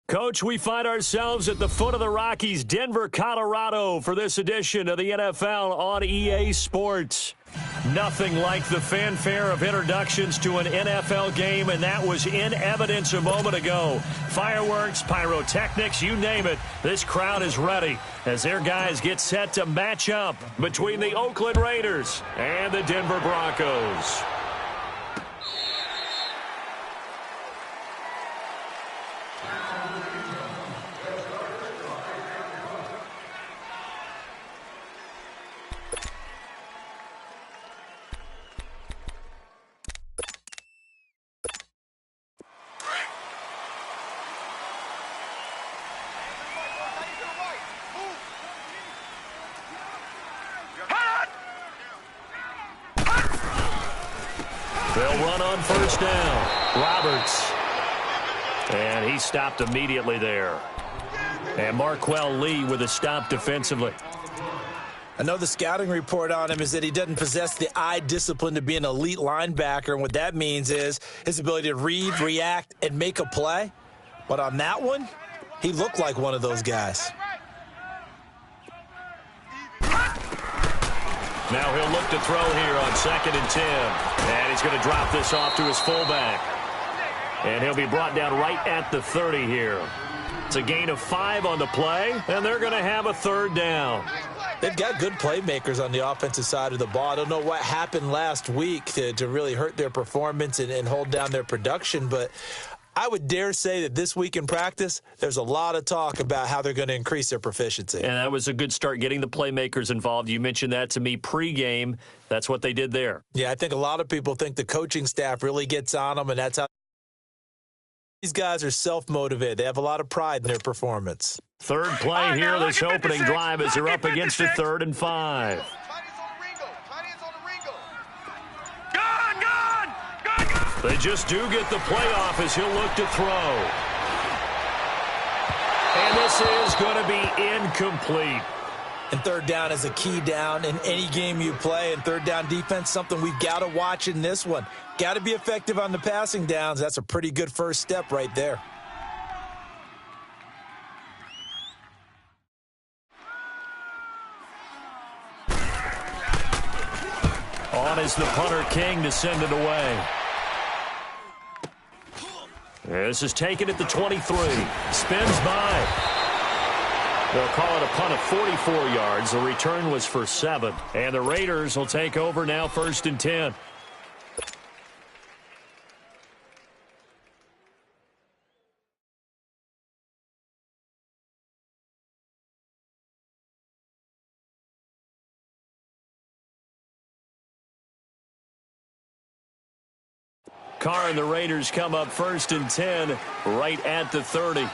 Coach, we find ourselves at the foot of the Rockies, Denver, Colorado, for this edition of the NFL on EA Sports. Nothing like the fanfare of introductions to an NFL game, and that was in evidence a moment ago. Fireworks, pyrotechnics, you name it. This crowd is ready as their guys get set to match up between the Oakland Raiders and the Denver Broncos. They'll run on first down. Roberts. And he stopped immediately there. And Marquell Lee with a stop defensively. I know the scouting report on him is that he doesn't possess the eye discipline to be an elite linebacker. And what that means is his ability to read, react, and make a play. But on that one, he looked like one of those guys. Now he'll look to throw here on 2nd and 10. And he's going to drop this off to his fullback. And he'll be brought down right at the 30 here. It's a gain of 5 on the play, and they're going to have a third down. They've got good playmakers on the offensive side of the ball. I don't know what happened last week to really hurt their performance and hold down their production, but I would dare say that this week in practice, there's a lot of talk about how they're going to increase their proficiency. And that was a good start, getting the playmakers involved. You mentioned that to me pregame. That's what they did there. Yeah, I think a lot of people think the coaching staff really gets on them, and that's how these guys are self-motivated. They have a lot of pride in their performance. Third play here, this opening drive as they're up against a 3rd and 5. They just do get the playoff as he'll look to throw. And this is going to be incomplete. And third down is a key down in any game you play. And third down defense, something we've got to watch in this one. Got to be effective on the passing downs. That's a pretty good first step right there. On is the punter King to send it away. This is taken at the 23. Spins by. They'll call it a punt of 44 yards. The return was for 7. And the Raiders will take over now 1st and 10. Carr and the Raiders come up 1st and 10 right at the 30. And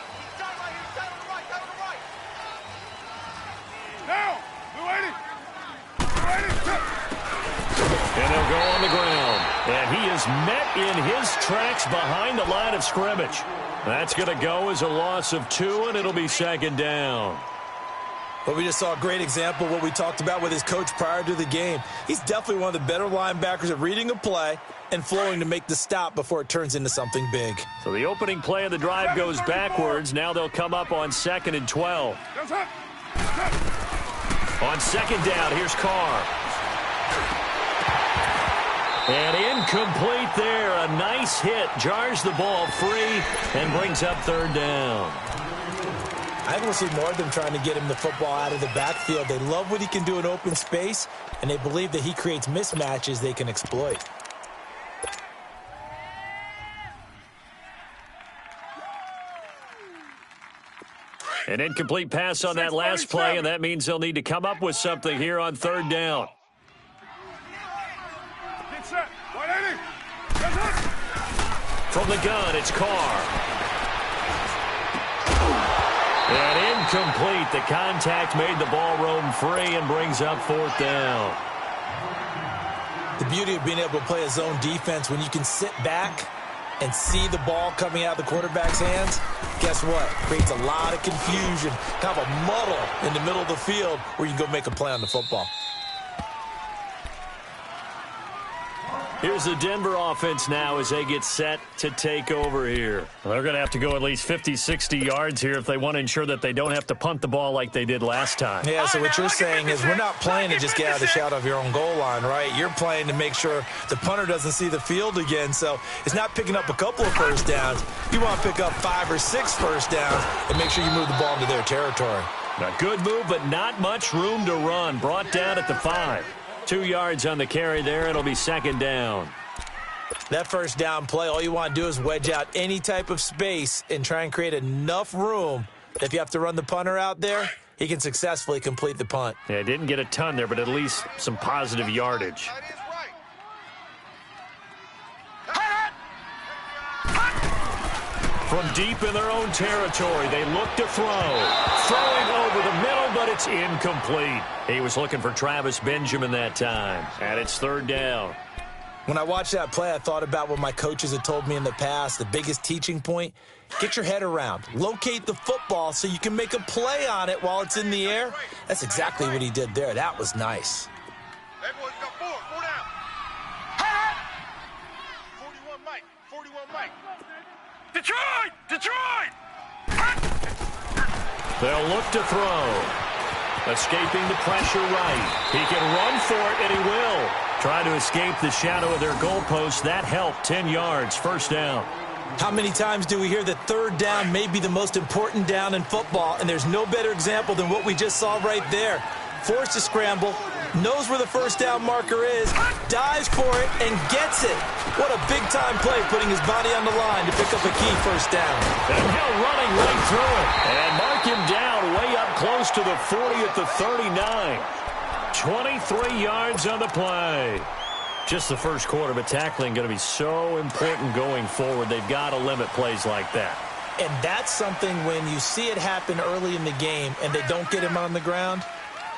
they'll go on the ground. And he is met in his tracks behind the line of scrimmage. That's going to go as a loss of 2, and it'll be 2nd down. But we just saw a great example of what we talked about with his coach prior to the game. He's definitely one of the better linebackers at reading a play and flowing to make the stop before it turns into something big. So the opening play of the drive goes backwards. Now they'll come up on 2nd and 12. On 2nd down, here's Carr. And incomplete there. A nice hit. Jars the ball free and brings up 3rd down. I think we'll see more of them trying to get him the football out of the backfield. They love what he can do in open space, and they believe that he creates mismatches they can exploit. An incomplete pass on that last play, and that means they'll need to come up with something here on 3rd down. From the gun, it's Carr. And incomplete. The contact made the ball roam free and brings up 4th down. The beauty of being able to play a zone defense when you can sit back and see the ball coming out of the quarterback's hands, guess what? Creates a lot of confusion, kind of a muddle in the middle of the field where you can go make a play on the football. Here's the Denver offense now as they get set to take over here. Well, they're going to have to go at least 50, 60 yards here if they want to ensure that they don't have to punt the ball like they did last time. Yeah, so what you're saying is we're not playing to just get out of the shadow of your own goal line, right? You're playing to make sure the punter doesn't see the field again. So it's not picking up a couple of first downs. You want to pick up 5 or 6 first downs and make sure you move the ball into their territory. A good move, but not much room to run. Brought down at the 5. 2 yards on the carry there. It'll be second down. That first down play, all you want to do is wedge out any type of space and try and create enough room that if you have to run the punter out there, he can successfully complete the punt. Yeah, didn't get a ton there, but at least some positive yardage. From deep in their own territory, they look to throw. Throwing over the middle, but it's incomplete. He was looking for Travis Benjamin that time, and it's third down. When I watched that play, I thought about what my coaches had told me in the past. The biggest teaching point, get your head around. Locate the football so you can make a play on it while it's in the air. That's exactly what he did there. That was nice. Everyone's got 4 down. 41 Mike, 41 Mike. Detroit! Detroit! They'll look to throw. Escaping the pressure right. He can run for it, and he will. Try to escape the shadow of their goalpost. That helped. 10 yards, first down. How many times do we hear that third down may be the most important down in football, and there's no better example than what we just saw right there. Forced to scramble, knows where the first down marker is, dives for it, and gets it. What a big-time play, putting his body on the line to pick up a key first down. And Hill running right through it. And mark him down way up close to the 40 at the 39. 23 yards on the play. Just the first quarter, but tackling going to be so important going forward. They've got to limit plays like that. And that's something when you see it happen early in the game and they don't get him on the ground,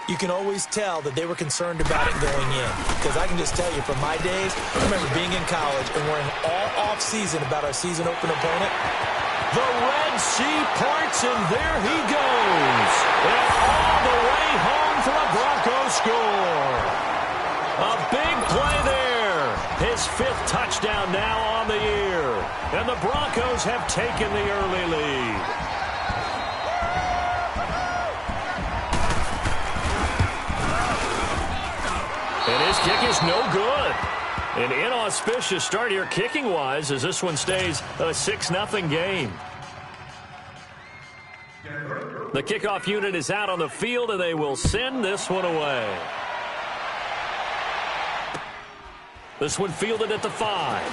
you can always tell that they were concerned about it going in. Because I can just tell you from my days, I remember being in college and worrying all off-season about our season open opponent. The Red Sea parts, and there he goes. And all the way home for a Broncos score. A big play there. His 5th touchdown now on the year. And the Broncos have taken the early lead. And his kick is no good. An inauspicious start here kicking-wise as this one stays a 6-0 game. The kickoff unit is out on the field, and they will send this one away. This one fielded at the 5.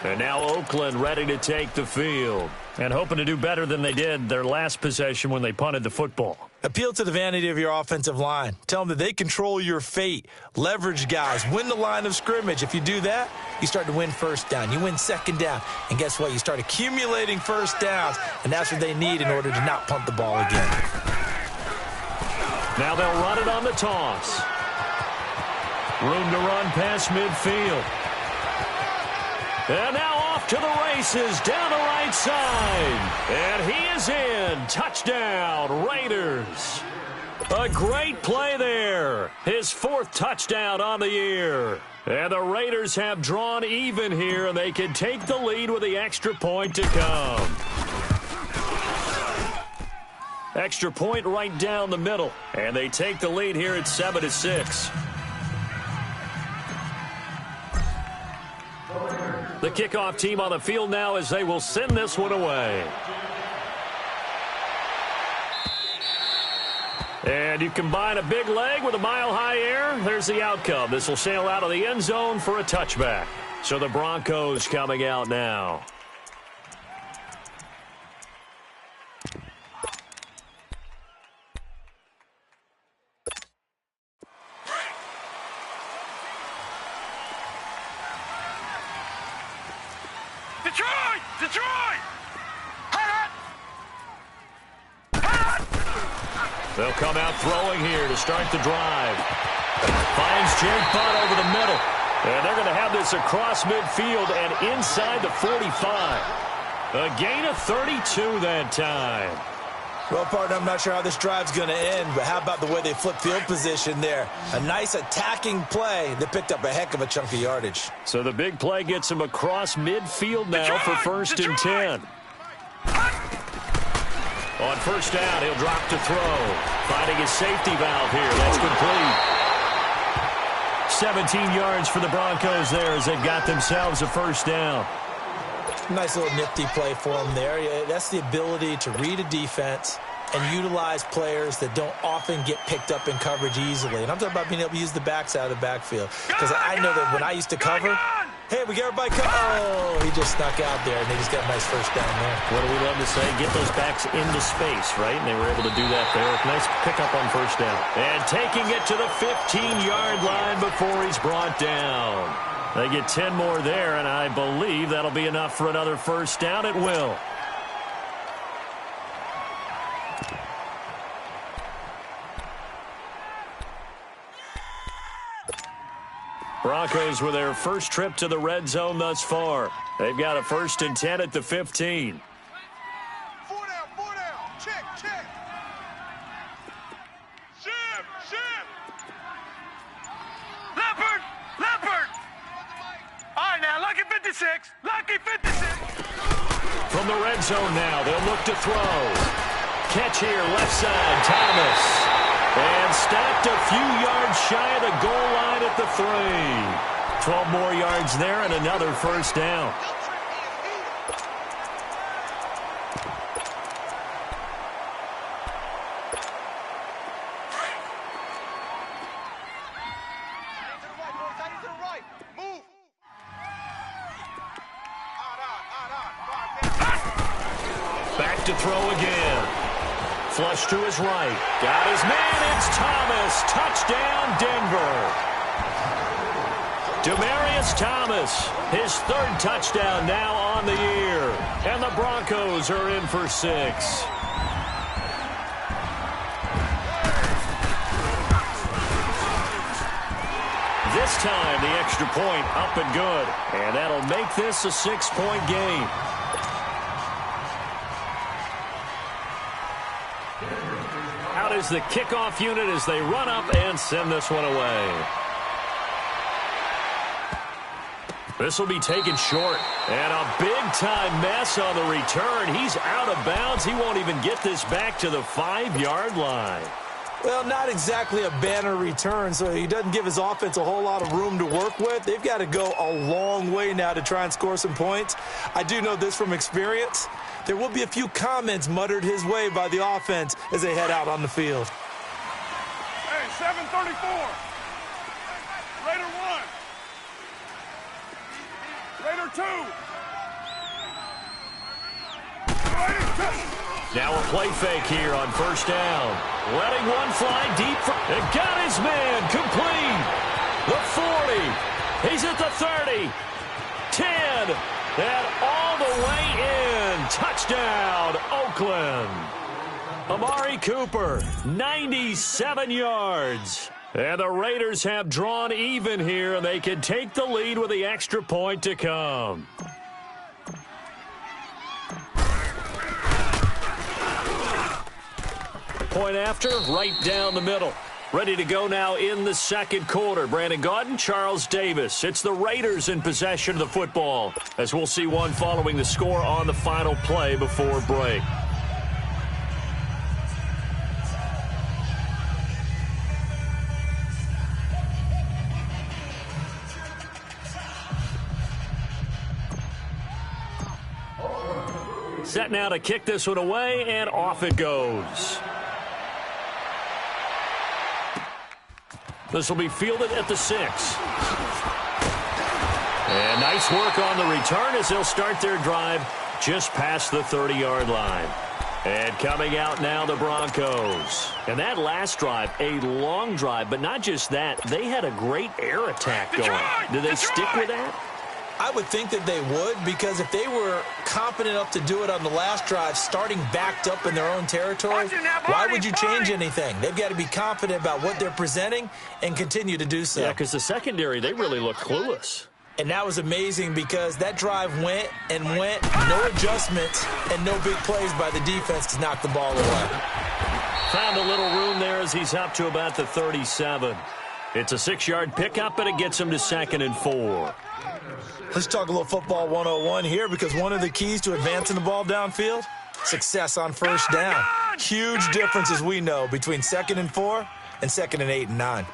And now Oakland ready to take the field and hoping to do better than they did their last possession when they punted the football. Appeal to the vanity of your offensive line. Tell them that they control your fate. Leverage guys. Win the line of scrimmage. If you do that, you start to win first down. You win second down. And guess what? You start accumulating first downs. And that's what they need in order to not punt the ball again. Now they'll run it on the toss. Room to run past midfield. And now off to the races down the right side. And he is in. Touchdown, Raiders. A great play there. His 4th touchdown on the year. And the Raiders have drawn even here, and they can take the lead with the extra point to come. Extra point right down the middle. And they take the lead here at 7-6. The kickoff team on the field now as they will send this one away. And you combine a big leg with a mile-high air, there's the outcome. This will sail out of the end zone for a touchback. So the Broncos coming out now. Detroit! Detroit! They'll come out throwing here to start the drive. Finds Jake Butt over the middle. And they're going to have this across midfield and inside the 45. A gain of 32 that time. Well, partner, I'm not sure how this drive's going to end, but how about the way they flip field position there? A nice attacking play that picked up a heck of a chunk of yardage. So the big play gets him across midfield now for first and 10. On first down, he'll drop to throw. Finding his safety valve here. That's complete. 17 yards for the Broncos there as they've got themselves a first down. Nice little nifty play for him there. That's the ability to read a defense and utilize players that don't often get picked up in coverage easily. And I'm talking about being able to use the backs out of the backfield. Because I know that when I used to cover, hey, we got everybody covered. Oh, he just snuck out there, and they just got a nice first down there. What do we love to say? Get those backs into space, right? And they were able to do that there. Nice pickup on first down. And taking it to the 15-yard line before he's brought down. They get 10 more there, and I believe that'll be enough for another first down. It will. Broncos with their first trip to the red zone thus far. They've got a first and 10 at the 15. 4 down. Check. Shim. Leopard. All right, now, lucky 56. From the red zone now, they'll look to throw. Catch here, left side, Thomas. And stopped a few yards shy of the goal line at the 3. 12 more yards there and another first down. Back to throw again. Flush to his right. Got his man. It's Thomas. Touchdown, Denver. Demaryius Thomas, his third touchdown now on the year. And the Broncos are in for 6. This time, the extra point up and good. And that'll make this a 6-point game. Out is the kickoff unit as they run up and send this one away. This will be taken short. And a big-time mess on the return. He's out of bounds. He won't even get this back to the 5-yard line. Well, not exactly a banner return, so he doesn't give his offense a whole lot of room to work with. They've got to go a long way now to try and score some points. I do know this from experience. There will be a few comments muttered his way by the offense as they head out on the field. Hey, 7:34. Raider 1. Raider 2. Raider 2. Now a play fake here on first down. Letting one fly deep. And got his man complete. The 40. He's at the 30. 10. And all the way in. Touchdown, Oakland. Amari Cooper, 97 yards. And the Raiders have drawn even here, and they can take the lead with the extra point to come. Point after, right down the middle. Ready to go now in the second quarter. Brandon Gaudin, Charles Davis. It's the Raiders in possession of the football, as we'll see one following the score on the final play before break. Set now to kick this one away, and off it goes. This will be fielded at the 6. And nice work on the return as they'll start their drive just past the 30-yard line. And coming out now, the Broncos. And that last drive, a long drive, but not just that. They had a great air attack going. Did they stick with that? I would think that they would, because if they were confident enough to do it on the last drive, starting backed up in their own territory, why would you change anything? They've got to be confident about what they're presenting and continue to do so. Yeah, because the secondary, they really look clueless. And that was amazing because that drive went and went, no adjustments and no big plays by the defense to knock the ball away. Found a little room there as he's up to about the 37. It's a 6-yard pickup, and it gets him to 2nd and 4. Let's talk a little football 101 here, because one of the keys to advancing the ball downfield, success on first down. Huge difference, as we know, between 2nd and 4 and 2nd and 8 and 9. We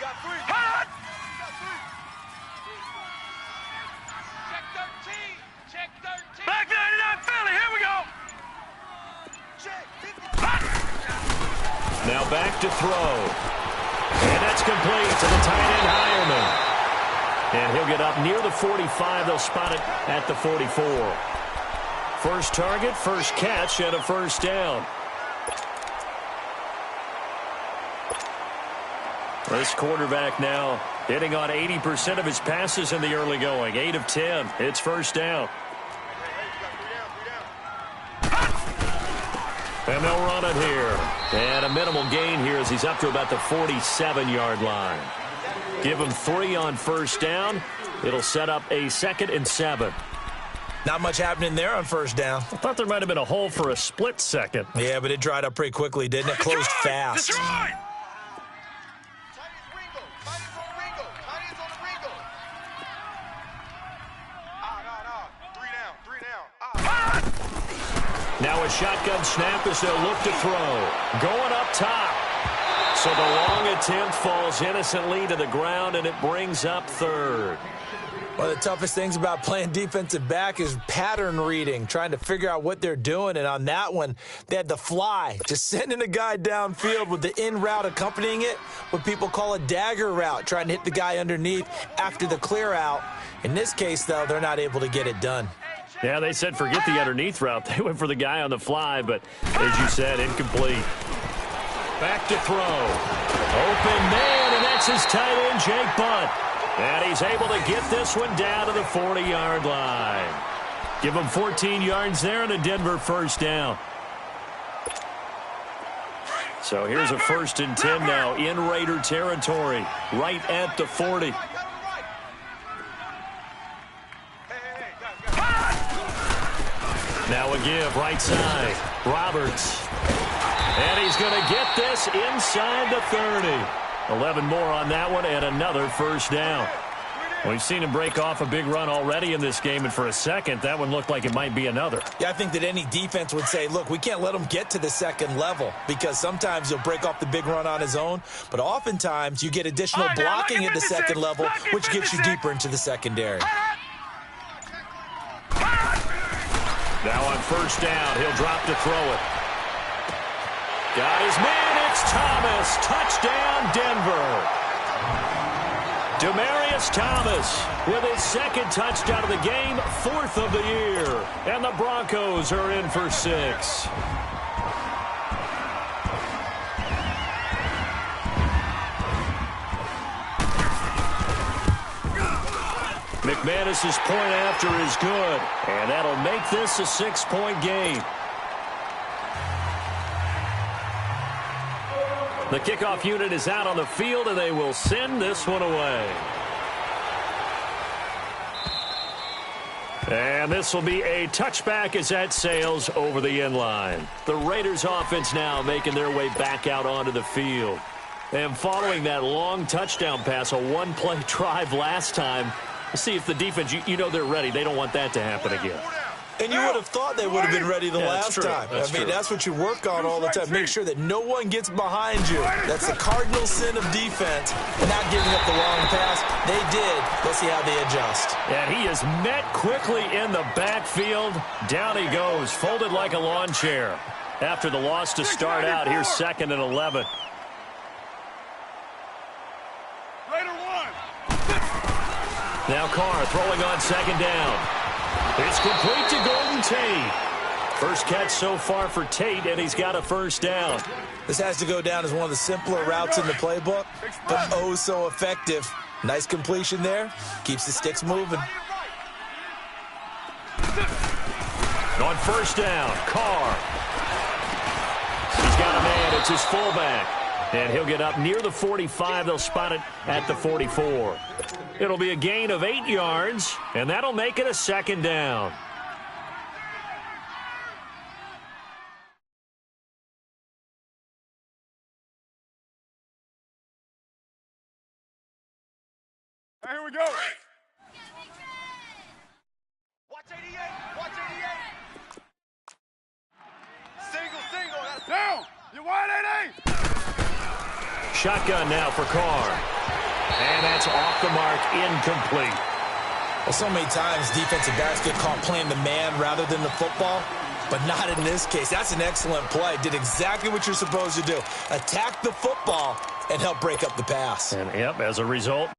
got 3. Hot! Check 13. Back 99 Philly. Here we go. Check 50. Now back to throw. And that's complete to the tight end, Hireman. And he'll get up near the 45. They'll spot it at the 44. First target, first catch, and a first down. This quarterback now hitting on 80% of his passes in the early going. 8 of 10. It's first down. And they'll run it here. And a minimal gain here as he's up to about the 47-yard line. Give him 3 on first down. It'll set up a 2nd and 7. Not much happening there on first down. I thought there might have been a hole for a split second. Yeah, but it dried up pretty quickly, didn't it? Closed fast. Now a shotgun snap as they'll look to throw. Going up top. So the long attempt falls innocently to the ground, and it brings up 3rd. One of the toughest things about playing defensive back is pattern reading, trying to figure out what they're doing. And on that one, they had the fly, just sending a guy downfield with the in route accompanying it, what people call a dagger route, trying to hit the guy underneath after the clear out. In this case, though, they're not able to get it done. Yeah, they said forget the underneath route. They went for the guy on the fly, but as you said, incomplete. Back to throw. Open man, and that's his tight end, Jake Butt. And he's able to get this one down to the 40-yard line. Give him 14 yards there and a Denver first down. So here's a 1st and 10 now in Raider territory, right at the 40. Now a give, right side. Roberts. And he's going to get this inside the 30. 11 more on that one and another first down. We've seen him break off a big run already in this game, and for a second, that one looked like it might be another. Yeah, I think that any defense would say, look, we can't let him get to the 2nd level, because sometimes he'll break off the big run on his own, but oftentimes you get additional blocking at the 2nd level, which gets you deeper into the secondary. Now on first down, he'll drop to throw it. Got his man, it's Thomas. Touchdown, Denver. Demaryius Thomas with his 2nd touchdown of the game, 4th of the year. And the Broncos are in for 6. McManus's point after is good, and that'll make this a 6-point game. The kickoff unit is out on the field, and they will send this one away. And this will be a touchback as that sails over the end line. The Raiders offense now making their way back out onto the field. And following that long touchdown pass, a one-play drive last time, we'll see if the defense, you know they're ready. They don't want that to happen again. And you would have thought they would have been ready the last time. That's what you work on all the time. Make sure that no one gets behind you. That's the cardinal sin of defense, not giving up the long pass. They did. Let's see how they adjust. And he is met quickly in the backfield. Down he goes, folded like a lawn chair. After the loss to start out, here's 2nd and 11. Now Carr throwing on 2nd down. It's complete to Golden Tate. First catch so far for Tate, and he's got a first down. This has to go down as one of the simpler routes in the playbook, but oh so effective. Nice completion there. Keeps the sticks moving. On first down, Carr. He's got a man. It's his fullback. And he'll get up near the 45. They'll spot it at the 44. It'll be a gain of 8 yards, and that'll make it a second down. Here we go. Watch 88. Watch 88. Single. That's down. You wide 88. Shotgun now for Carr. And that's off the mark, incomplete. Well, so many times defensive backs get caught playing the man rather than the football, but not in this case. That's an excellent play. Did exactly what you're supposed to do. Attack the football and help break up the pass. And, yep, as a result.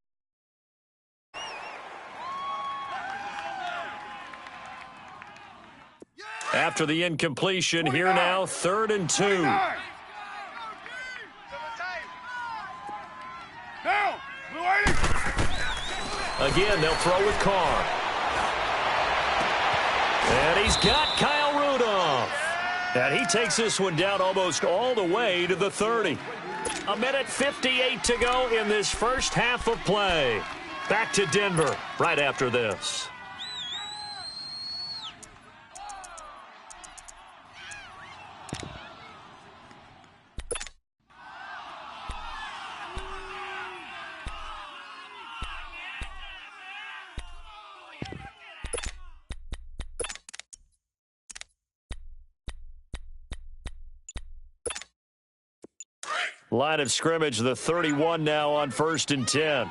After the incompletion, here now, 3rd and 2. Again, they'll throw with Carr. And he's got Kyle Rudolph. And he takes this one down almost all the way to the 30. 1:58 to go in this first half of play. Back to Denver right after this. Line of scrimmage, the 31 now on 1st and 10.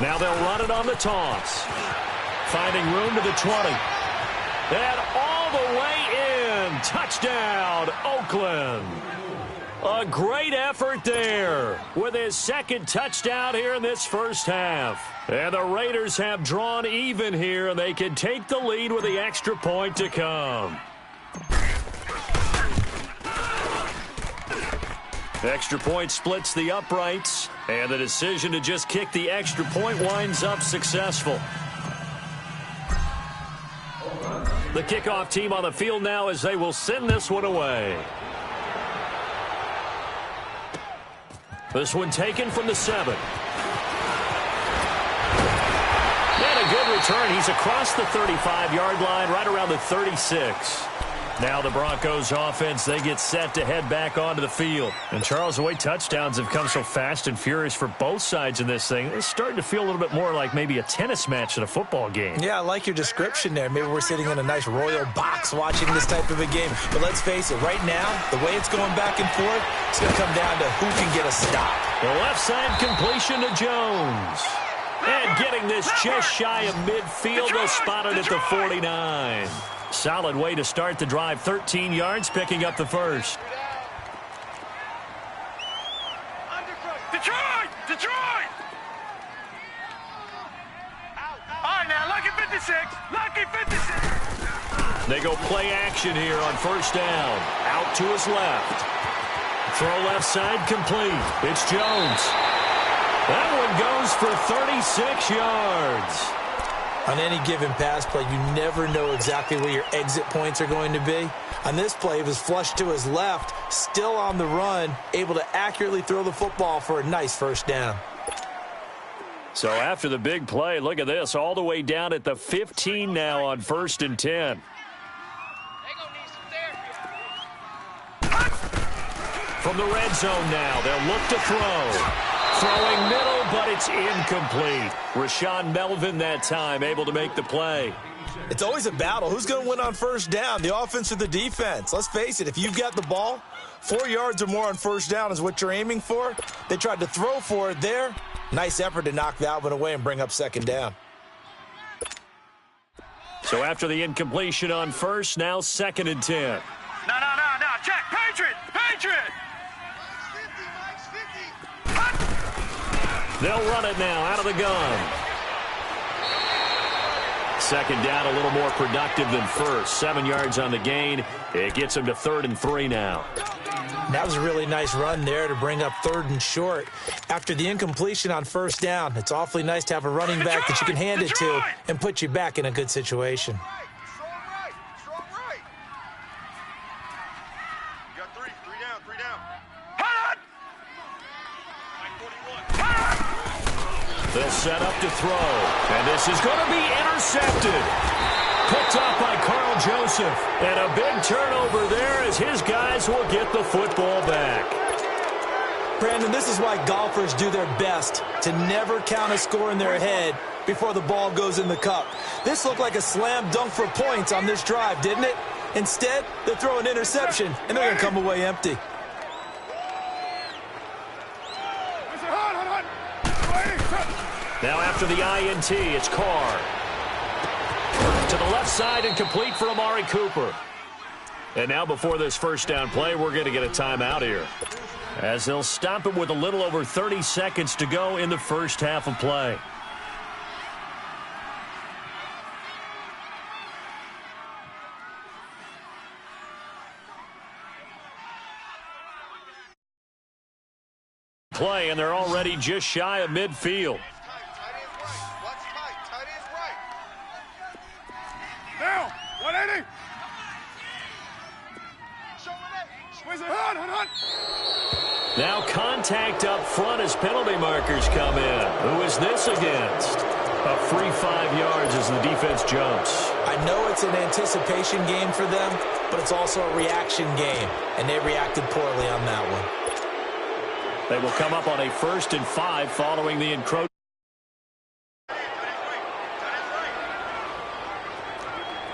Now they'll run it on the toss. Finding room to the 20. And all the way in. Touchdown, Oakland. A great effort there with his second touchdown here in this first half. And the Raiders have drawn even here, and they can take the lead with the extra point to come. Extra point splits the uprights, and the decision to just kick the extra point winds up successful. The kickoff team on the field now as they will send this one away. This one taken from the 7. And a good return. He's across the 35-yard line, right around the 36. Now the Broncos offense, they get set to head back onto the field. And Charles, the way touchdowns have come so fast and furious for both sides in this thing, it's starting to feel a little bit more like maybe a tennis match than a football game. Yeah, I like your description there. Maybe we're sitting in a nice royal box watching this type of a game. But let's face it, right now, the way it's going back and forth, it's going to come down to who can get a stop. The left side completion to Jones. And getting this just shy of midfield, they'll spot it at the 49. Solid way to start the drive. 13 yards, picking up the first. Detroit! Detroit! All right, now, lucky 56. Lucky 56. They go play action here on first down. Out to his left. Throw left side complete. It's Jones. That one goes for 36 yards. On any given pass play, you never know exactly where your exit points are going to be. On this play, it was flushed to his left, still on the run, able to accurately throw the football for a nice first down. So after the big play, look at this, all the way down at the 15 now on 1st and 10. From the red zone now, they'll look to throw. Throwing middle, but it's incomplete. Rashaan Melvin that time able to make the play. It's always a battle. Who's going to win on first down, the offense or the defense? Let's face it, if you've got the ball, 4 yards or more on first down is what you're aiming for. They tried to throw for it there. Nice effort to knock that one away and bring up second down. So after the incompletion on first, now 2nd and 10. No. Check. Patriot. They'll run it now out of the gun. Second down, a little more productive than first. 7 yards on the gain. It gets them to 3rd and 3 now. That was a really nice run there to bring up 3rd and short. After the incompletion on first down, it's awfully nice to have a running back that you can hand it to and put you back in a good situation. They'll set up to throw. And this is going to be intercepted. Picked up by Carl Joseph. And a big turnover there as his guys will get the football back. Brandon, this is why golfers do their best to never count a score in their head before the ball goes in the cup. This looked like a slam dunk for points on this drive, didn't it? Instead, they throw an interception, and they're going to come away empty. Now after the INT, it's Carr. To the left side and complete for Amari Cooper. And now before this first down play, we're going to get a timeout here, as they'll stop it with a little over 30 seconds to go in the first half of play. Play, and they're already just shy of midfield. Now, 180. Now contact up front as penalty markers come in. Who is this against? A free 5 yards as the defense jumps. I know it's an anticipation game for them, but it's also a reaction game, and they reacted poorly on that one. They will come up on a 1st and 5 following the encroachment.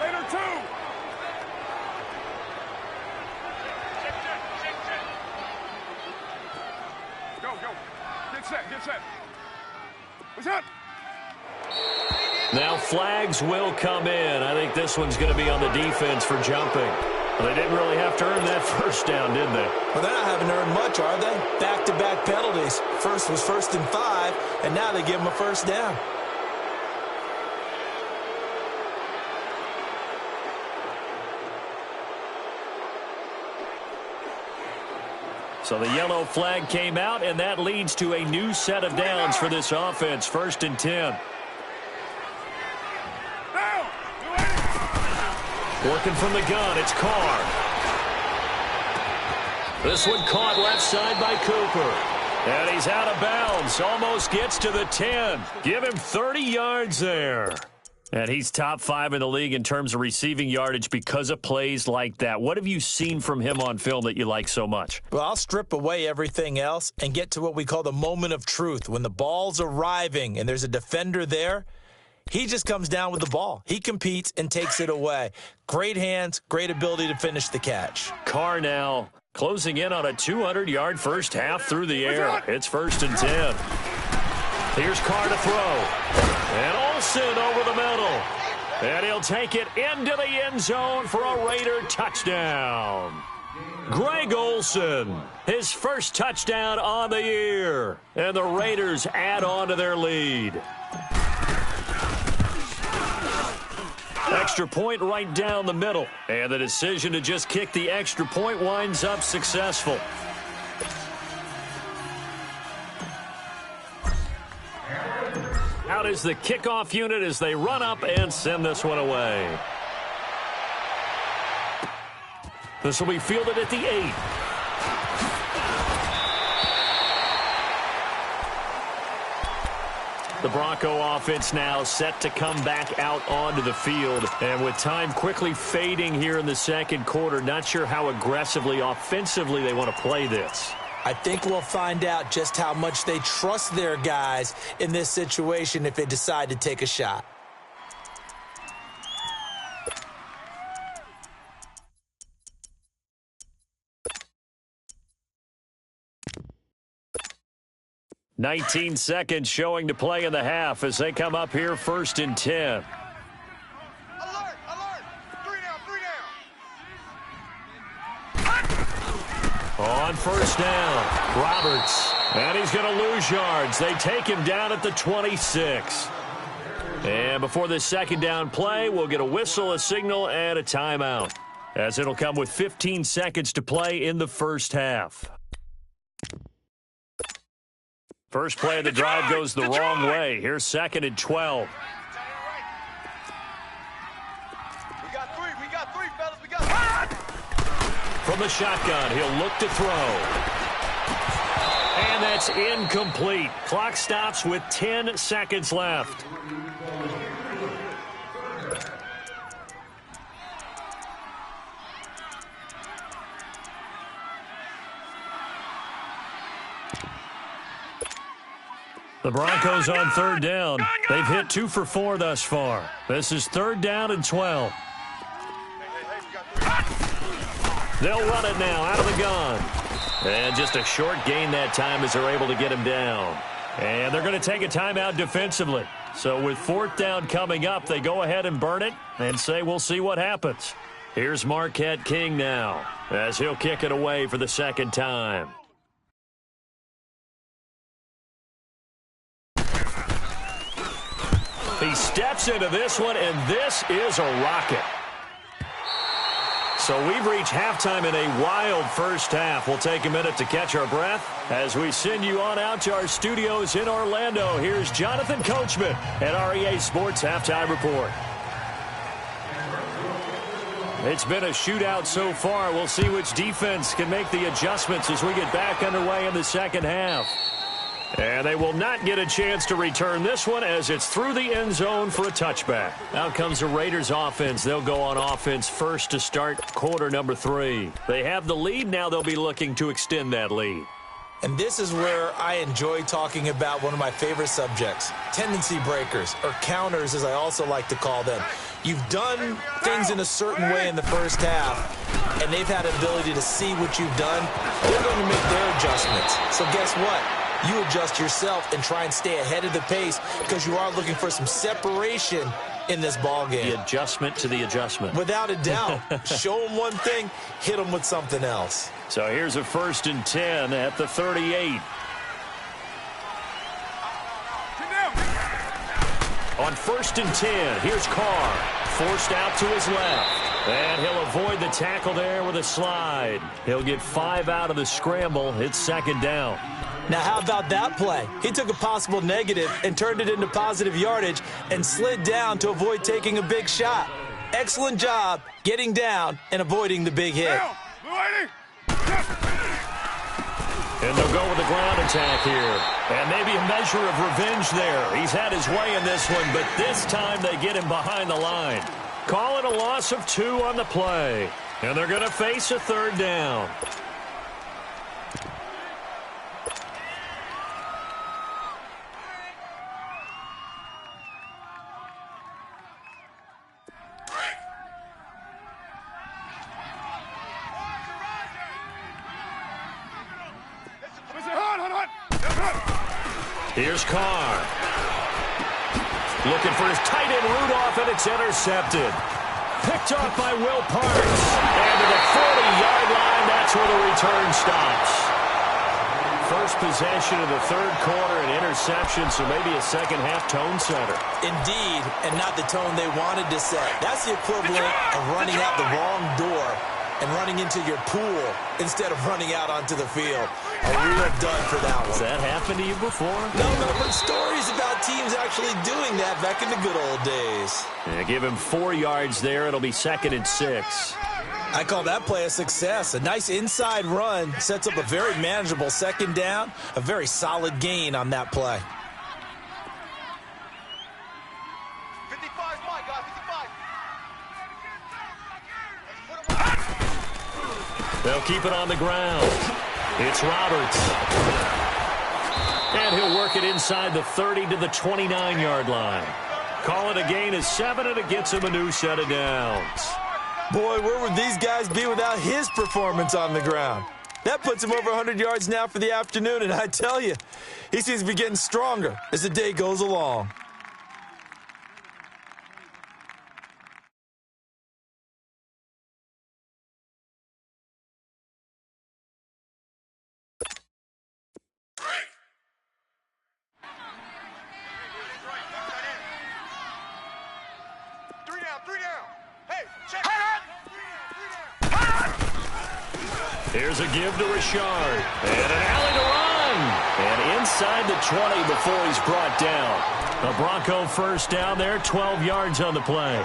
Later, 2. Go. Get set. What's up? Now flags will come in. I think this one's going to be on the defense for jumping. Well, they didn't really have to earn that first down, did they? Well, they're not having to earn much, are they? Back-to-back penalties. First was 1st and 5, and now they give them a first down. So the yellow flag came out, and that leads to a new set of downs for this offense. 1st and 10. Working from the gun, it's Carr. This one caught left side by Cooper. And he's out of bounds. Almost gets to the 10. Give him 30 yards there. And he's top 5 in the league in terms of receiving yardage because of plays like that. What have you seen from him on film that you like so much? Well, I'll strip away everything else and get to what we call the moment of truth. When the ball's arriving and there's a defender there, he just comes down with the ball. He competes and takes it away. Great hands, great ability to finish the catch. Carr now closing in on a 200-yard first half through the air. It's 1st and 10. Here's Carr to throw. And Olsen over the middle. And he'll take it into the end zone for a Raider touchdown. Greg Olsen, his first touchdown on the year. And the Raiders add on to their lead. Extra point right down the middle. And the decision to just kick the extra point winds up successful. Out is the kickoff unit as they run up and send this one away. This will be fielded at the 8. The Bronco offense now set to come back out onto the field. And with time quickly fading here in the second quarter, not sure how aggressively, offensively they want to play this. I think we'll find out just how much they trust their guys in this situation if they decide to take a shot. "19 seconds showing to play in the half as they come up here 1st and 10. Alert! 3 down. On first down, Roberts. And he's going to lose yards. They take him down at the 26. And before this second down play, we'll get a whistle, a signal, and a timeout, as it'll come with 15 seconds to play in the first half. First play of the drive goes the wrong way. Here's 2nd and 12. We got three, fellas. We got 3. From the shotgun, he'll look to throw. And that's incomplete. Clock stops with 10 seconds left. The Broncos on third down. They've hit 2 for 4 thus far. This is 3rd down and 12. They'll run it now out of the gun. And just a short gain that time as they're able to get him down. And they're going to take a timeout defensively. So with 4th down coming up, they go ahead and burn it and say we'll see what happens. Here's Marquette King now as he'll kick it away for the 2nd time. He steps into this one, and this is a rocket. So we've reached halftime in a wild first half. We'll take a minute to catch our breath as we send you on out to our studios in Orlando. Here's Jonathan Coachman at REA Sports Halftime Report. It's been a shootout so far. We'll see which defense can make the adjustments as we get back underway in the second half. And they will not get a chance to return this one as it's through the end zone for a touchback. Out comes the Raiders offense. They'll go on offense first to start quarter number 3. They have the lead. Now they'll be looking to extend that lead. And this is where I enjoy talking about one of my favorite subjects, tendency breakers, or counters as I also like to call them. You've done things in a certain way in the first half, and they've had an ability to see what you've done. They're going to make their adjustments. So guess what? You adjust yourself and try and stay ahead of the pace because you are looking for some separation in this ball game. The adjustment to the adjustment. Without a doubt. Show them one thing, hit them with something else. So here's a 1st and 10 at the 38. On 1st and 10, here's Carr. Forced out to his left. And he'll avoid the tackle there with a slide. He'll get 5 out of the scramble. It's 2nd down. Now, how about that play? He took a possible negative and turned it into positive yardage and slid down to avoid taking a big shot. Excellent job getting down and avoiding the big hit. And they'll go with the ground attack here. And maybe a measure of revenge there. He's had his way in this one, but this time they get him behind the line. Call it a loss of 2 on the play. And they're going to face a 3rd down. Here's Carr. Looking for his tight end Rudolph, and it's intercepted. Picked off by Will Parks. And to the 40-yard line, that's where the return stops. First possession of the 3rd quarter, an interception, so maybe a second-half tone setter. Indeed, and not the tone they wanted to set. That's the equivalent of running out the wrong door and running into your pool instead of running out onto the field. A real dud for that one. Has that happened to you before? No, but I've heard stories about teams actually doing that back in the good old days. Yeah, give him 4 yards there. It'll be 2nd and 6. I call that play a success. A nice inside run sets up a very manageable 2nd down. A very solid gain on that play. 55 is mine, guys. 55. They'll keep it on the ground. It's Roberts. And he'll work it inside the 30 to the 29-yard line. Call it a gain of 7, and it gets him a new set of downs. Boy, where would these guys be without his performance on the ground? That puts him over 100 yards now for the afternoon, and I tell you, he seems to be getting stronger as the day goes along. Here's a give to Richard. And an alley to run. And inside the 20 before he's brought down. A Bronco 1st down there, 12 yards on the play.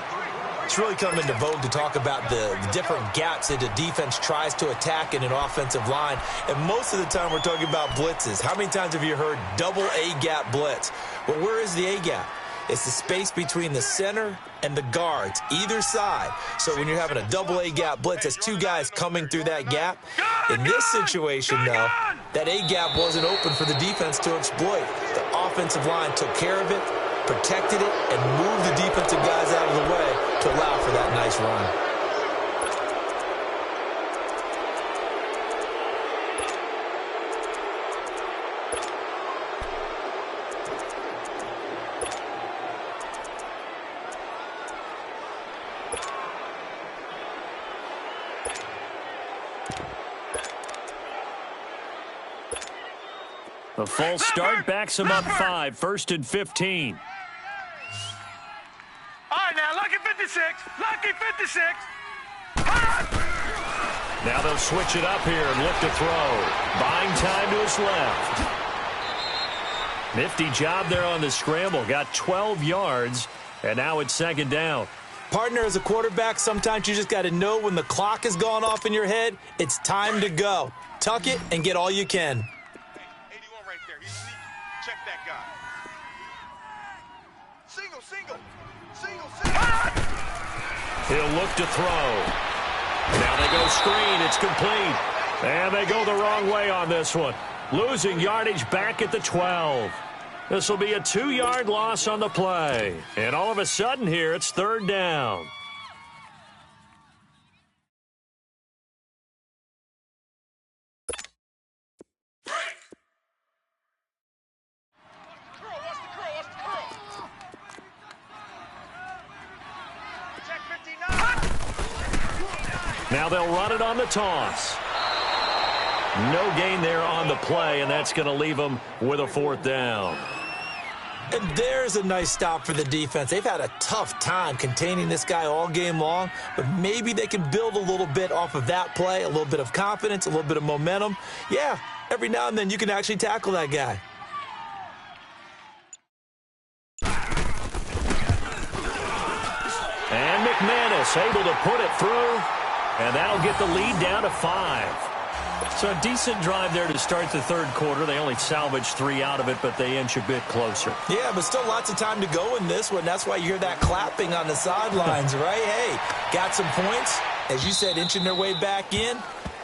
It's really come into vogue to talk about the different gaps that a defense tries to attack in an offensive line. And most of the time we're talking about blitzes. How many times have you heard double A-gap blitz? Well, where is the A-gap? It's the space between the center and the guards, either side. So when you're having a double A-gap blitz, that's two guys coming through that gap. In this situation, though, that A-gap wasn't open for the defense to exploit. The offensive line took care of it, protected it, and moved the defensive guys out of the way to allow for that nice run. The false start backs him up 5, 1st and 15. All right, now, lucky 56. Lucky 56. Now they'll switch it up here and look to throw. Buying time to his left. Nifty job there on the scramble. Got 12 yards, and now it's 2nd down. Partner, as a quarterback, sometimes you just got to know when the clock has gone off in your head, it's time to go. Tuck it and get all you can. Check that guy. Single. He'll look to throw. Now they go screen. It's complete. And they go the wrong way on this one. Losing yardage back at the 12. This will be a 2-yard loss on the play. And all of a sudden here, it's 3rd down. Now they'll run it on the toss. No gain there on the play, and that's going to leave them with a 4th down. And there's a nice stop for the defense. They've had a tough time containing this guy all game long, but maybe they can build a little bit off of that play, a little bit of confidence, a little bit of momentum. Yeah, every now and then you can actually tackle that guy. And McManus able to put it through, and that'll get the lead down to 5. So a decent drive there to start the 3rd quarter. They only salvaged 3 out of it, but they inch a bit closer. Yeah, but still lots of time to go in this one. That's why you hear that clapping on the sidelines, right? Hey, got some points. As you said, inching their way back in.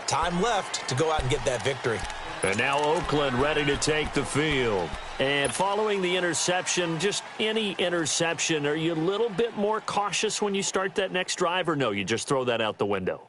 Time left to go out and get that victory. And now Oakland ready to take the field. And following the interception, just any interception, are you a little bit more cautious when you start that next drive, or no, you just throw that out the window?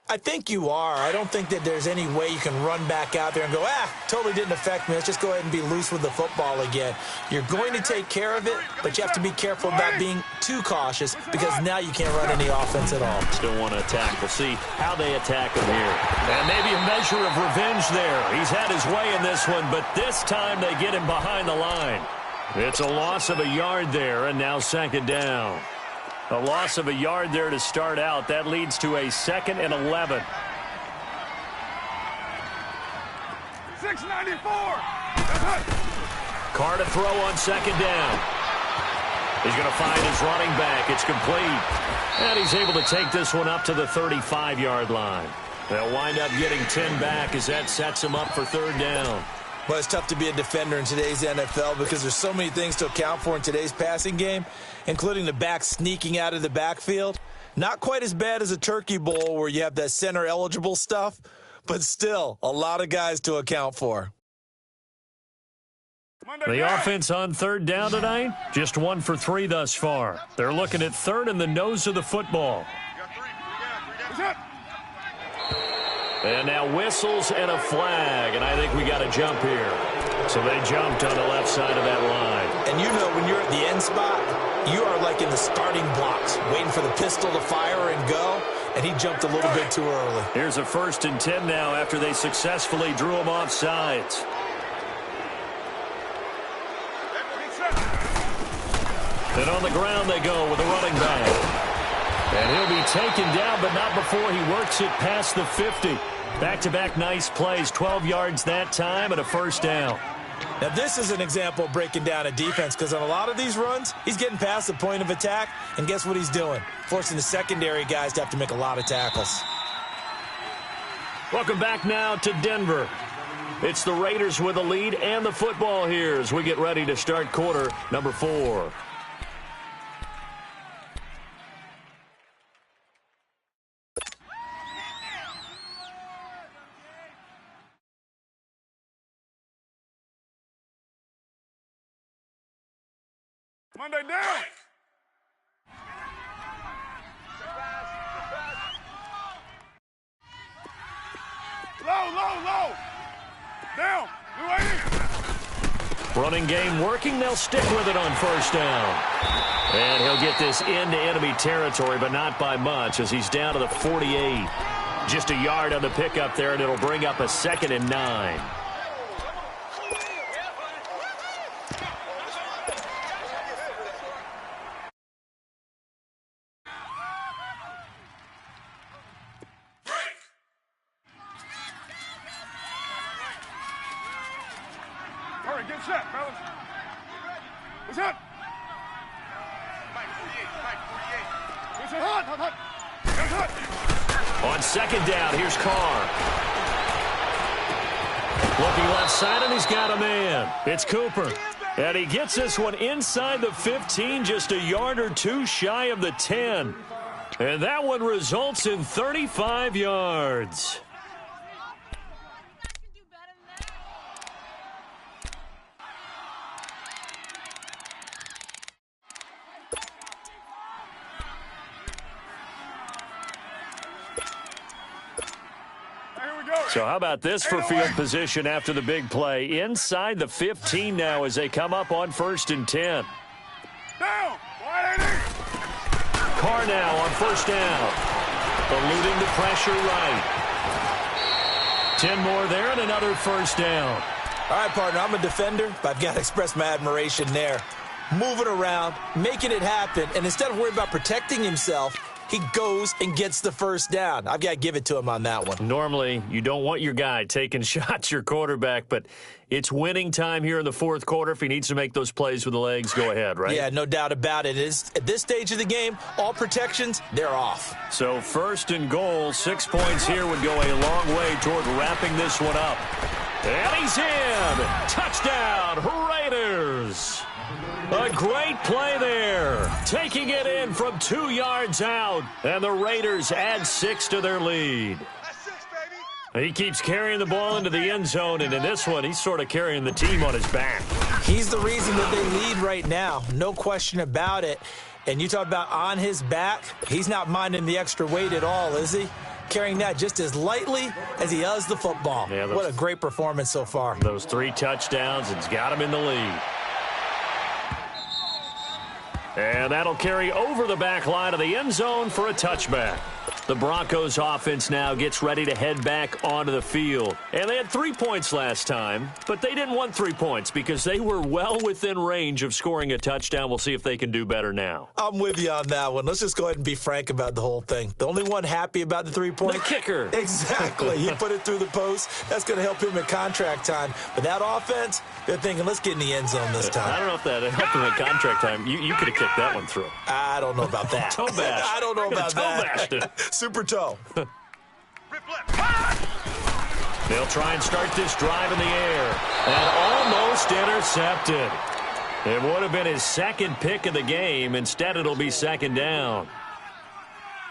I think you are. I don't think that there's any way you can run back out there and go, totally didn't affect me. Let's just go ahead and be loose with the football again. You're going to take care of it, but you have to be careful about being too cautious because now you can't run any offense at all. Still want to attack. We'll see how they attack him here. And maybe a measure of revenge there. He's had his way in this one, but this time they get him behind the line. It's a loss of a yard there, and now 2nd down. A loss of a yard there to start out. That leads to a 2nd and 11. 694. Carr to throw on 2nd down. He's going to find his running back. It's complete. And he's able to take this one up to the 35-yard line. They'll wind up getting 10 back as that sets him up for 3rd down. Well, it's tough to be a defender in today's NFL because there's so many things to account for in today's passing game, including the back sneaking out of the backfield. Not quite as bad as a turkey bowl where you have that center-eligible stuff, but still a lot of guys to account for. The offense on 3rd down tonight, just 1 for 3 thus far. They're looking at 3rd and the nose of the football. And now whistles and a flag, and I think we got a jump here. So they jumped on the left side of that line. And you know when you're at the end spot, you are like in the starting blocks, waiting for the pistol to fire and go, and he jumped a little bit too early. Here's a 1st and 10 now after they successfully drew him off sides. And on the ground they go with a running back. And he'll be taken down, but not before he works it past the 50. Back-to-back nice plays, 12 yards that time and a 1st down. Now, this is an example of breaking down a defense because on a lot of these runs, he's getting past the point of attack, and guess what he's doing? Forcing the secondary guys to have to make a lot of tackles. Welcome back now to Denver. It's the Raiders with the lead and the football here as we get ready to start quarter number 4. Monday down. Low. Down. Running game working. They'll stick with it on first down. And he'll get this into enemy territory, but not by much as he's down to the 48. Just a yard on the pickup there, and it'll bring up a 2nd and 9. Hurry, get set, fellas. What's up? Mike 48. What's hot? On second down, here's Carr. Looking left side, and he's got a man. It's Cooper. And he gets this one inside the 15, just a yard or two shy of the 10. And that one results in 35 yards. So how about this for field position after the big play? Inside the 15 now as they come up on 1st and 10. Down. Carr now on first down. Eluding the pressure right. 10 more there and another first down. All right, partner, I'm a defender, but I've got to express my admiration there. Moving around, making it happen, and instead of worrying about protecting himself, he goes and gets the first down. I've got to give it to him on that one. Normally, you don't want your guy taking shots, your quarterback, but it's winning time here in the 4th quarter. If he needs to make those plays with the legs, go ahead, right? Yeah, no doubt about it. At this stage of the game, all protections, they're off. So 1st and goal, 6 points here would go a long way toward wrapping this one up. And he's in. Touchdown, Raiders. A great play there. Taking it in from 2 yards out. And the Raiders add 6 to their lead. That's 6, baby. He keeps carrying the ball into the end zone. And in this one, he's sort of carrying the team on his back. He's the reason that they lead right now. No question about it. And you talk about on his back, he's not minding the extra weight at all, is he? Carrying that just as lightly as he does the football. Yeah, what a great performance so far. Those 3 touchdowns, it's got him in the lead. And that'll carry over the back line of the end zone for a touchback. The Broncos offense now gets ready to head back onto the field. And they had 3 points last time, but they didn't want 3 points because they were well within range of scoring a touchdown. We'll see if they can do better now. I'm with you on that one. Let's just go ahead and be frank about the whole thing. The only one happy about the 3-point? The kicker. Exactly. He put it through the post. That's going to help him in contract time. But that offense, they're thinking, let's get in the end zone this time. I don't know if that helped him in contract time. You could have kicked that one through. I don't know about that. Toe bash. I don't know about that. Toe bashed it. Super toe. They'll try and start this drive in the air. And almost intercepted. It would have been his 2nd pick of the game. Instead, it'll be 2nd down.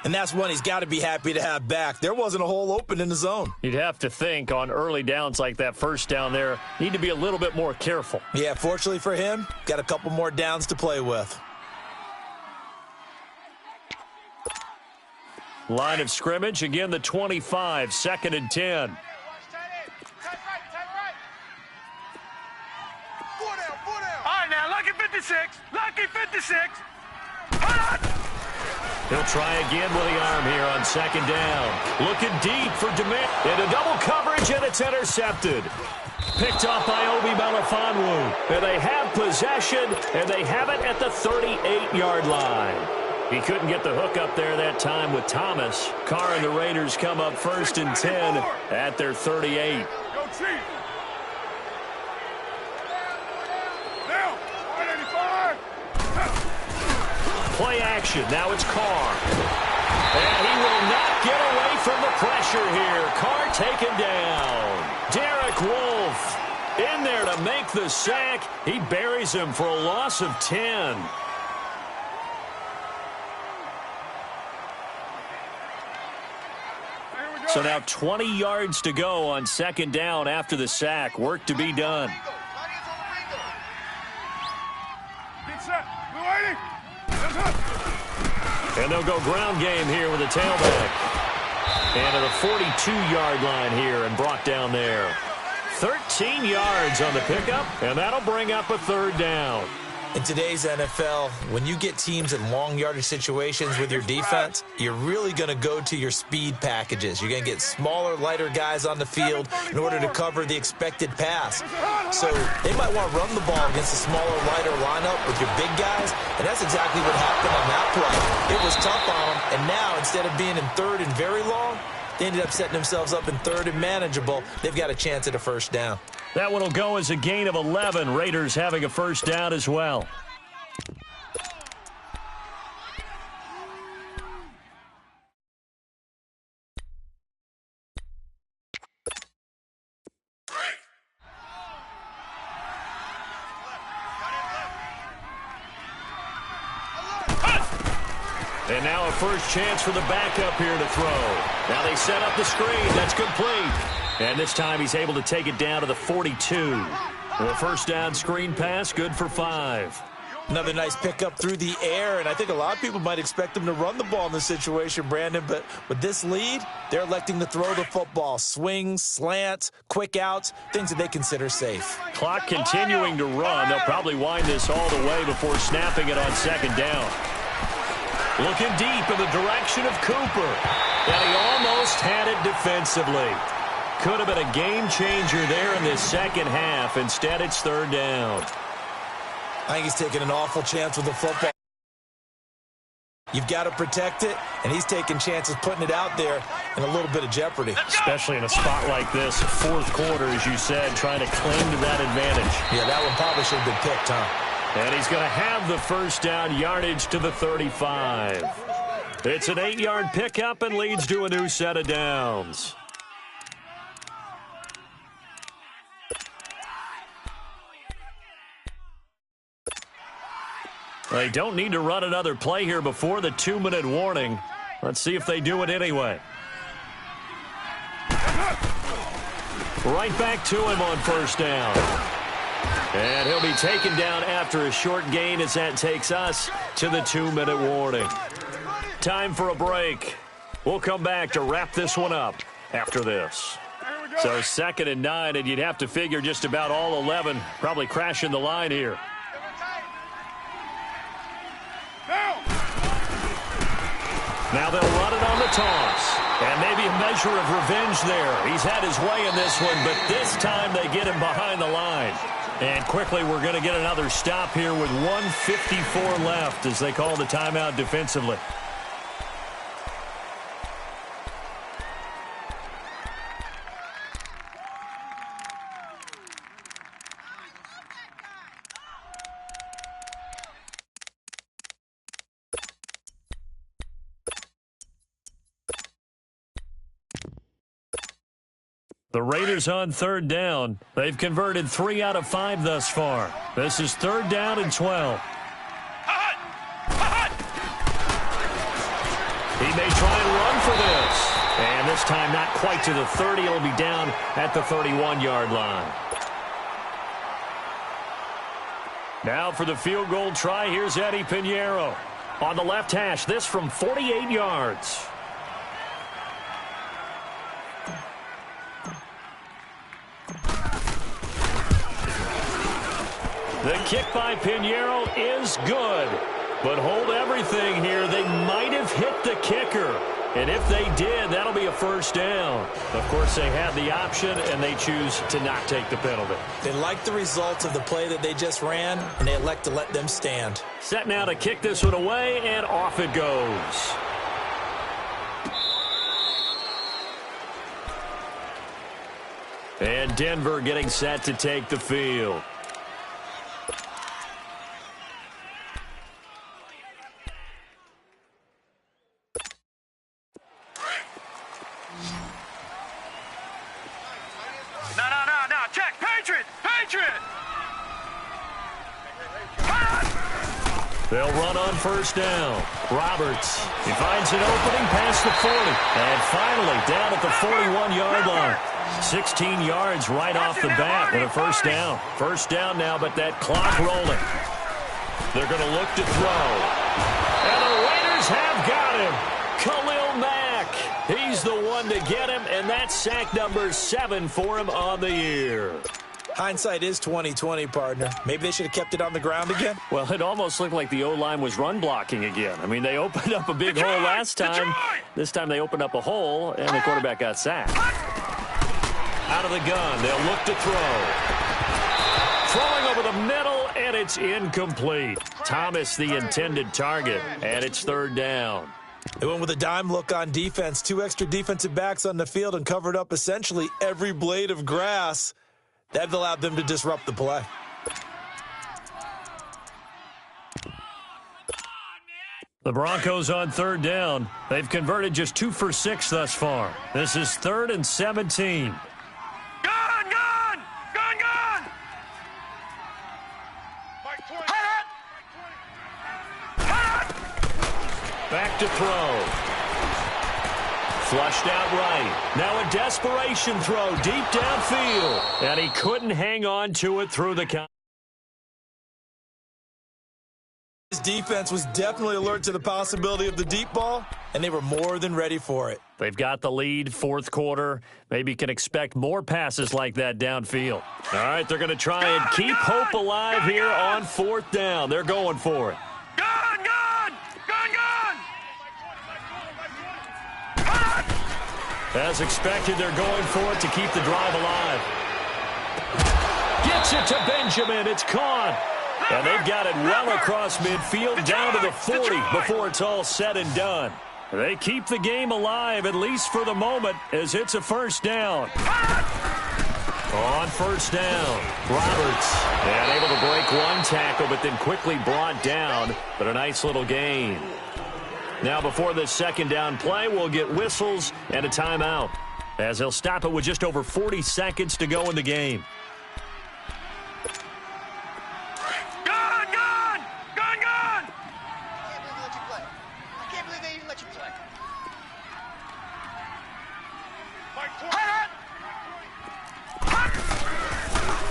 And that's one he's got to be happy to have back. There wasn't a hole open in the zone. You'd have to think on early downs like that first down there, need to be a little bit more careful. Yeah, fortunately for him, got a couple more downs to play with. Line of scrimmage, again the 25, 2nd and 10. Tight right. 4 down. All right, now, lucky 56. He'll try again with the arm here on 2nd down. Looking deep for Demand. Into double coverage, and it's intercepted. Picked off by Obi Melifonwu. And they have possession, and they have it at the 38-yard line. He couldn't get the hook up there that time with Thomas. Carr and the Raiders come up 1st and 10 at their 38. Go Chiefs. play action. Now it's Carr. And he will not get away from the pressure here. Carr taken down. Derek Wolfe in there to make the sack. He buries him for a loss of 10. So now 20 yards to go on second down after the sack. Work to be done. And they'll go ground game here with a tailback. And to the 42-yard line here and brought down there. 13 yards on the pickup, and that'll bring up a third down. In today's NFL, when you get teams in long yardage situations with your defense, you're really going to go to your speed packages. You're going to get smaller, lighter guys on the field in order to cover the expected pass. So they might want to run the ball against a smaller, lighter lineup with your big guys, and that's exactly what happened on that play. It was tough on them, and now instead of being in third and very long, they ended up setting themselves up in third and manageable. They've got a chance at a first down. That one will go as a gain of 11. Raiders having a first down as well. And now a first chance for the backup here to throw. Now they set up the screen. That's complete. And this time he's able to take it down to the 42. The first down screen pass, good for 5. Another nice pickup through the air, and I think a lot of people might expect them to run the ball in this situation, Brandon, but with this lead, they're electing to throw the football. Swings, slants, quick outs, things that they consider safe. Clock continuing to run. They'll probably wind this all the way before snapping it on second down. Looking deep in the direction of Cooper. And he almost had it defensively. Could have been a game changer there in this second half. Instead, it's third down. I think he's taking an awful chance with the football. You've got to protect it, and he's taking chances putting it out there in a little bit of jeopardy. Especially in a spot like this, fourth quarter, as you said, trying to claim to that advantage. Yeah, that one probably should have been picked, huh? And he's going to have the first down, yardage to the 35. It's an 8-yard pickup and leads to a new set of downs. They don't need to run another play here before the 2-minute warning. Let's see if they do it anyway. Right back to him on first down. And he'll be taken down after a short gain as that takes us to the 2-minute warning. Time for a break. We'll come back to wrap this one up after this. So 2nd and 9, and you'd have to figure just about all 11 probably crashing the line here. Now they'll run it on the toss. And maybe a measure of revenge there. He's had his way in this one, but this time they get him behind the line. And quickly we're going to get another stop here with 1:54 left as they call the timeout defensively. The Raiders on third down. They've converted 3 out of 5 thus far. This is 3rd down and 12. He may try and run for this. And this time not quite to the 30. It'll be down at the 31-yard line. Now for the field goal try, here's Eddie Pinheiro. On the left hash, this from 48 yards. The kick by Pinheiro is good. But hold everything here. They might have hit the kicker. And if they did, that'll be a first down. Of course, they had the option, and they choose to not take the penalty. They like the results of the play that they just ran, and they elect to let them stand. Set now to kick this one away, and off it goes. And Denver getting set to take the field. They'll run on first down. Roberts, he finds an opening past the 40. And finally down at the 41-yard line. 16 yards right off the bat with a first down. First down now, but that clock rolling. They're going to look to throw. And the Raiders have got him. Khalil Mack. He's the one to get him, and that's sack number 7 for him on the year. Hindsight is 20/20, partner. Maybe they should have kept it on the ground again. Well, it almost looked like the O-line was run blocking again. I mean, they opened up a big hole last time. This time they opened up a hole, and the quarterback got sacked. Out of the gun, they'll look to throw. Throwing over the middle, and it's incomplete. Thomas, the intended target, and it's third down. They went with a dime look on defense. 2 extra defensive backs on the field and covered up essentially every blade of grass. That allowed them to disrupt the play. The Broncos on third down. They've converted just 2 for 6 thus far. This is 3rd and 17. Gun, gun! Gun, gun! Back to throw. Flushed out right. Now a desperation throw deep downfield. And he couldn't hang on to it through the count. His defense was definitely alert to the possibility of the deep ball, and they were more than ready for it. They've got the lead, fourth quarter. Maybe can expect more passes like that downfield. All right, they're going to try and keep hope alive here on 4th down. They're going for it. Gun, gun! Gun, gun! As expected, they're going for it to keep the drive alive. Gets it to Benjamin. It's caught. And they've got it well across midfield down to the 40 before it's all said and done. They keep the game alive, at least for the moment, as it's a first down. On first down, Roberts. And able to break one tackle, but then quickly brought down. But a nice little gain. Now before this second down play, we'll get whistles and a timeout, as they'll stop it with just over 40 seconds to go in the game. Gun, gun! Gun, gun! I can't believe they even let you play.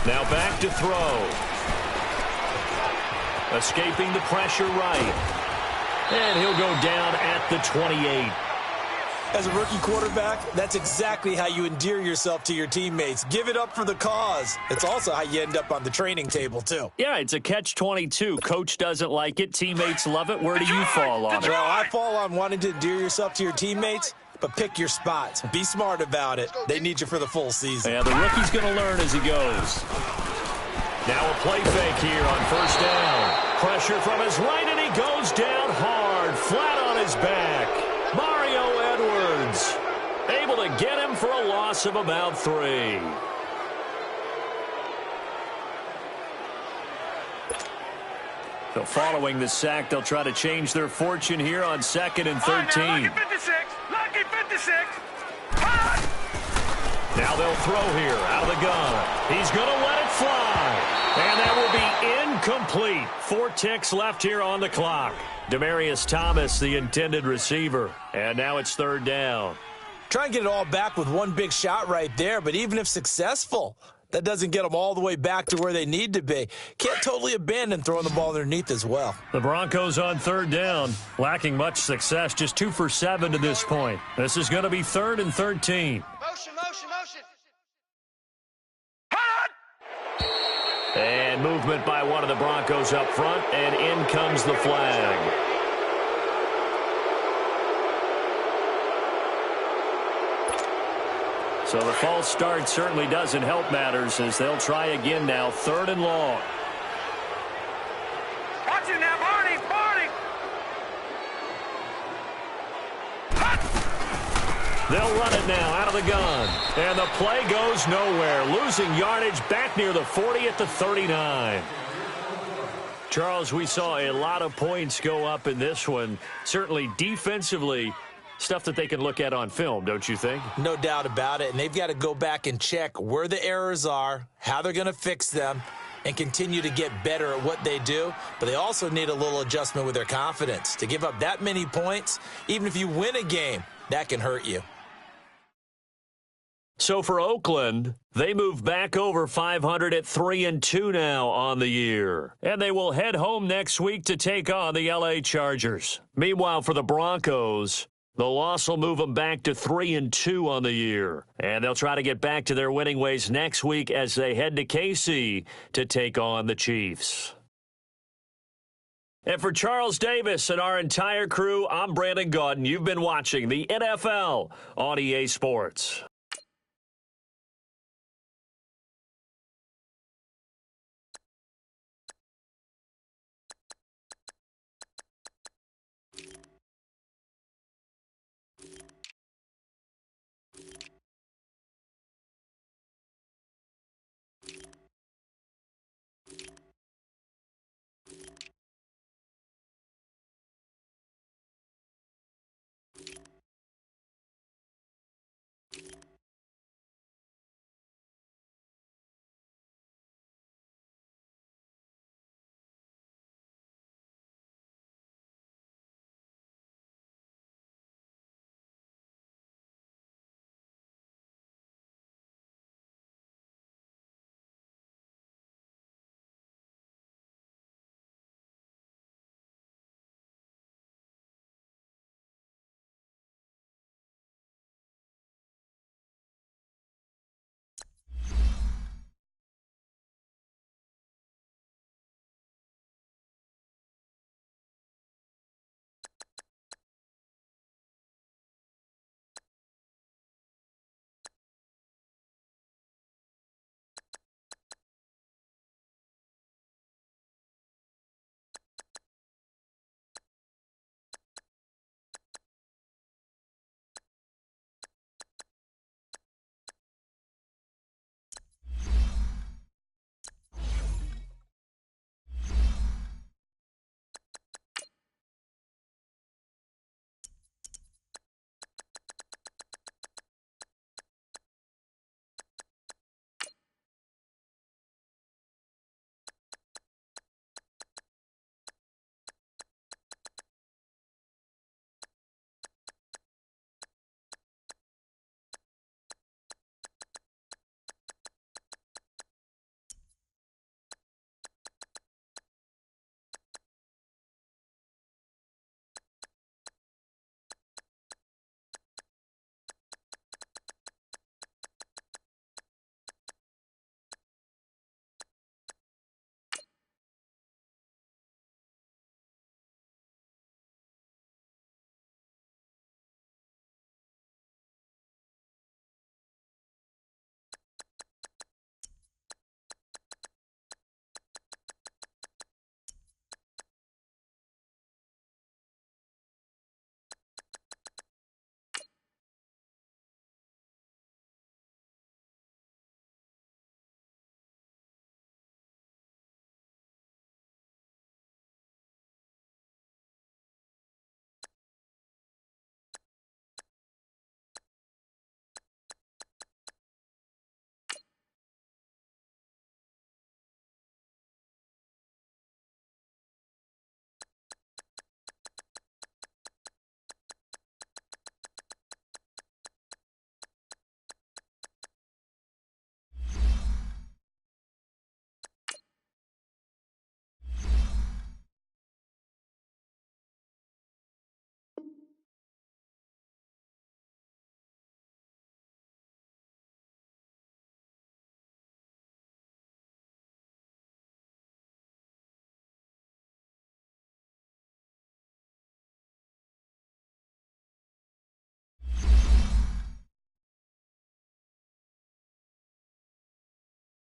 Now back to throw. Escaping the pressure right. And he'll go down at the 28. As a rookie quarterback, that's exactly how you endear yourself to your teammates. Give it up for the cause. It's also how you end up on the training table, too. Yeah, it's a catch-22. Coach doesn't like it. Teammates love it. Where do you fall on it? Well, I fall on wanting to endear yourself to your teammates, but pick your spots. Be smart about it. They need you for the full season. Yeah, the rookie's going to learn as he goes. Now a play fake here on first down. Pressure from his right, and he goes down hard, flat on his back. Mario Edwards able to get him for a loss of about 3. So following the sack, they'll try to change their fortune here on 2nd and 13. Lucky 56! Lucky 56! Now they'll throw here out of the gun. He's going to let it fly. And that will be incomplete. 4 ticks left here on the clock. Demaryius Thomas, the intended receiver. And now it's 3rd down. Try and get it all back with one big shot right there, but even if successful, that doesn't get them all the way back to where they need to be. Can't totally abandon throwing the ball underneath as well. The Broncos on 3rd down, lacking much success, just 2 for 7 to this point. This is going to be 3rd and 13. Motion, motion, motion. And movement by one of the Broncos up front, and in comes the flag. So the false start certainly doesn't help matters, as they'll try again now, 3rd and long. Watch it now, Barney! Barney! They'll run it now out of the gun. And the play goes nowhere. Losing yardage back near the 40 at the 39. Charles, we saw a lot of points go up in this one. Certainly defensively, stuff that they can look at on film, don't you think? No doubt about it. And they've got to go back and check where the errors are, how they're going to fix them. and continue to get better at what they do, but they also need a little adjustment with their confidence. To give up that many points, even if you win a game, that can hurt you. So for Oakland, they move back over 500 at 3-2 now on the year. And they will head home next week to take on the LA Chargers. Meanwhile, for the Broncos, the loss will move them back to 3-2 on the year. And they'll try to get back to their winning ways next week as they head to KC to take on the Chiefs. And for Charles Davis and our entire crew, I'm Brandon Gaudin. You've been watching the NFL on EA Sports.